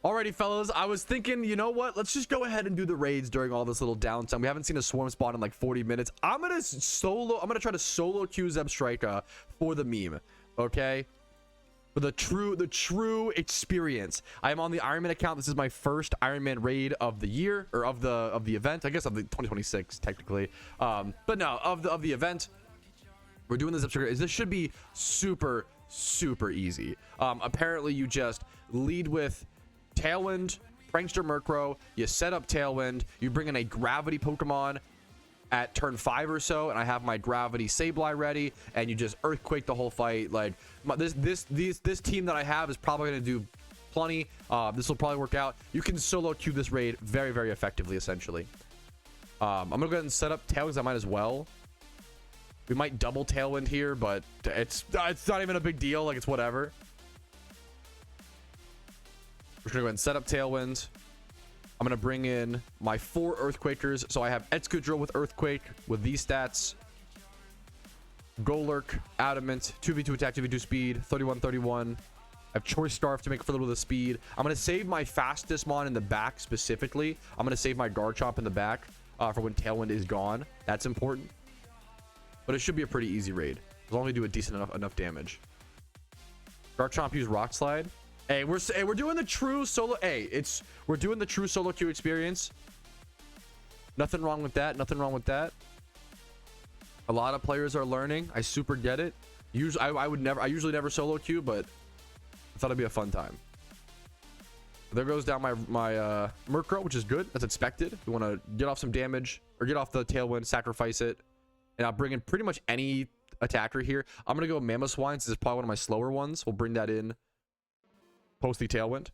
Alrighty, fellas, I was thinking, you know what? Let's just go ahead and do the raids during all this little downtime. We haven't seen a swarm spawn in like 40 minutes. I'm gonna try to solo queue Zebstrika for the meme, okay? For the true experience. I am on the Iron Man account. This is my first Iron Man raid of the year, or of the event. I guess of the 2026 technically. But no, of the event. We're doing the Zebstrika. This should be super easy. Apparently you just lead with Tailwind, Prankster Murkrow, you set up Tailwind, you bring in a gravity Pokemon at turn 5 or so, and I have my gravity Sableye ready, and you just earthquake the whole fight. Like this team that I have is probably going to do plenty. This will probably work out. You can solo queue this raid very effectively, essentially. I'm gonna go ahead and set up Tailwinds. I might as well. We might double Tailwind here, but it's not even a big deal. Like, it's whatever. We're gonna go ahead and set up Tailwind. I'm gonna bring in my 4 Earthquakers. So I have Excadrill with Earthquake with these stats. Golurk, Adamant, 2v2 attack, 2v2 speed, 31. I have Choice Scarf to make for a little bit of speed. I'm gonna save my fastest mon in the back specifically. I'm gonna save my Garchomp in the back for when Tailwind is gone. That's important. But it should be a pretty easy raid as long as we do a decent enough damage. Garchomp use Rock Slide. Hey, we're doing the true solo. We're doing the true solo queue experience. Nothing wrong with that. Nothing wrong with that. A lot of players are learning. I super get it. Usually, I usually never solo queue, but I thought it'd be a fun time. There goes down my Murkrow, which is good. That's expected. We want to get off some damage or get off the Tailwind, sacrifice it, and I'll bring in pretty much any attacker here. I'm gonna go Mamoswine. This is probably one of my slower ones. We'll bring that in post the Tailwind.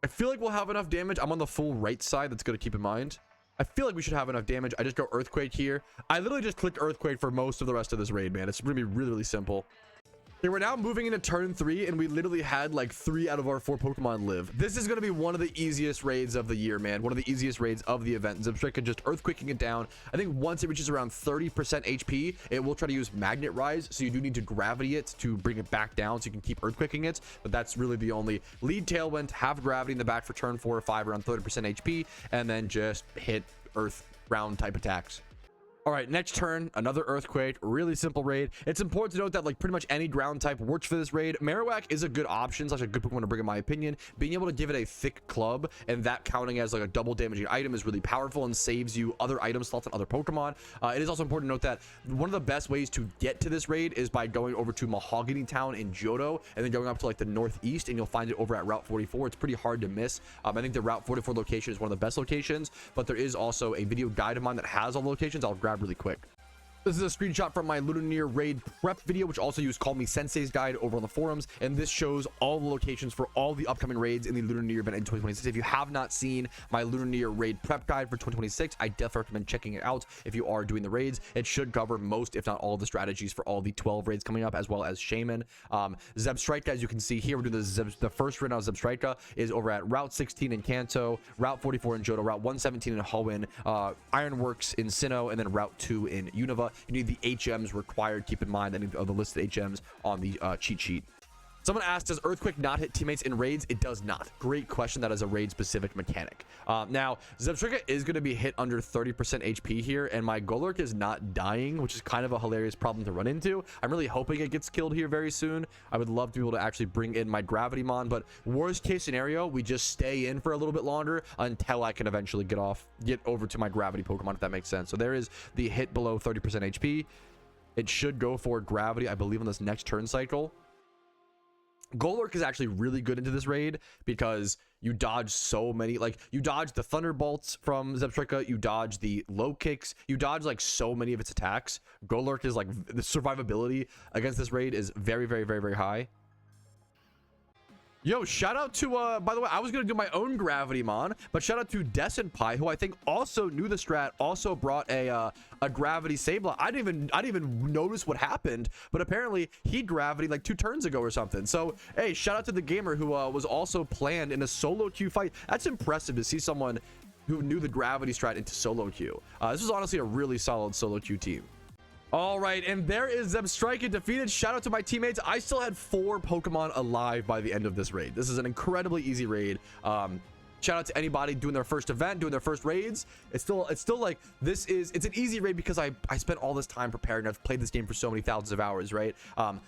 I feel like we'll have enough damage. I'm on the full right side. That's good to keep in mind. I feel like we should have enough damage. I just go Earthquake here. I literally just clicked Earthquake for most of the rest of this raid, man. It's gonna be really simple. Okay, we're now moving into turn 3, and we literally had like 3 out of our 4 Pokemon live. This is going to be one of the easiest raids of the year, man. One of the easiest raids of the event. Zebstrika just earthquaking it down. I think once it reaches around 30% HP, it will try to use Magnet Rise, so you do need to gravity it to bring it back down so you can keep earthquaking it. But that's really the only lead. Tailwind, have gravity in the back for turn 4 or 5 around 30% HP, and then just hit earth round type attacks. All right, next turn, another Earthquake. Really simple raid. It's important to note that like pretty much any ground type works for this raid. Marowak is a good option, such a good Pokemon to bring in my opinion. Being able to give it a thick club and that counting as like a double damaging item is really powerful and saves you other item slots and other Pokemon. It is also important to note that one of the best ways to get to this raid is by going over to Mahogany Town in Johto and then going up to like the northeast, and you'll find it over at Route 44. It's pretty hard to miss. I think the Route 44 location is one of the best locations, but there is also a video guide of mine that has all the locations. I'll grab really quick. This is a screenshot from my LUNAR raid prep video, which also used Call Me Sensei's guide over on the forums, and this shows all the locations for all the upcoming raids in the LUNAR event in 2026. If you have not seen my LUNAR raid prep guide for 2026, I definitely recommend checking it out. If you are doing the raids, it should cover most, if not all, of the strategies for all the 12 raids coming up, as well as Shaman. Zebstrika, as you can see here, we're doing the first raid on Zebstrika is over at Route 16 in Kanto, Route 44 in Johto, Route 117 in Hoenn, Ironworks in Sinnoh, and then Route 2 in Unova. You need the HMs required. Keep in mind any of the listed HMs on the cheat sheet. Someone asked, does Earthquake not hit teammates in raids? It does not. Great question. That is a raid specific mechanic. Now Zebstrika is going to be hit under 30% HP here, and my Golurk is not dying, which is kind of a hilarious problem to run into. I'm really hoping it gets killed here very soon. I would love to be able to actually bring in my Gravity Mon, but worst case scenario, we just stay in for a little bit longer until I can eventually get over to my Gravity Pokemon, if that makes sense. So there is the hit below 30% HP. It should go for Gravity, I believe, on this next turn cycle. Golurk is actually really good into this raid because you dodge so many, like you dodge the Thunderbolts from Zebstrika, you dodge the low kicks, you dodge like so many of its attacks. Golurk is like, the survivability against this raid is very high. Yo, shout out to by the way, I was gonna do my own Gravity Mon, but shout out to Desenpai, who I think also knew the strat, also brought a Gravity Sableye. I didn't even notice what happened, but apparently he Gravity like 2 turns ago or something. So hey, shout out to the gamer who was also planned in a solo queue fight. That's impressive to see someone who knew the Gravity strat into solo queue. This was honestly a really solid solo queue team. All right, and there is Zebstrika defeated. Shout out to my teammates. I still had 4 Pokemon alive by the end of this raid. This is an incredibly easy raid. Shout out to anybody doing their first event, doing their first raids. It's still like it's an easy raid because I spent all this time preparing. I've played this game for so many thousands of hours, right?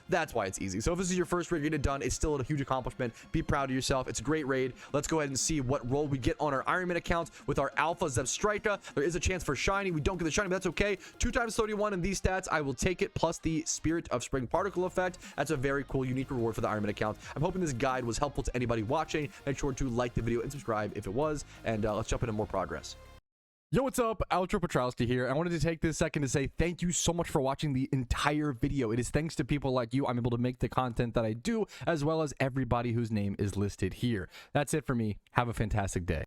That's why it's easy. So if this is your first raid you're getting it done, it's still a huge accomplishment. Be proud of yourself. It's a great raid. Let's go ahead and see what role we get on our Ironman accounts with our Alpha Zebstrika. There is a chance for shiny. We don't get the shiny, but that's okay. 2 times 31 in these stats. I will take it, plus the Spirit of Spring Particle effect. That's a very cool, unique reward for the Ironman account. I'm hoping this guide was helpful to anybody watching. Make sure to like the video and subscribe if it was. And let's jump into more progress. Yo, what's up? Outro Patrouski here. I wanted to take this second to say thank you so much for watching the entire video. It is thanks to people like you I'm able to make the content that I do, as well as everybody whose name is listed here. That's it for me. Have a fantastic day.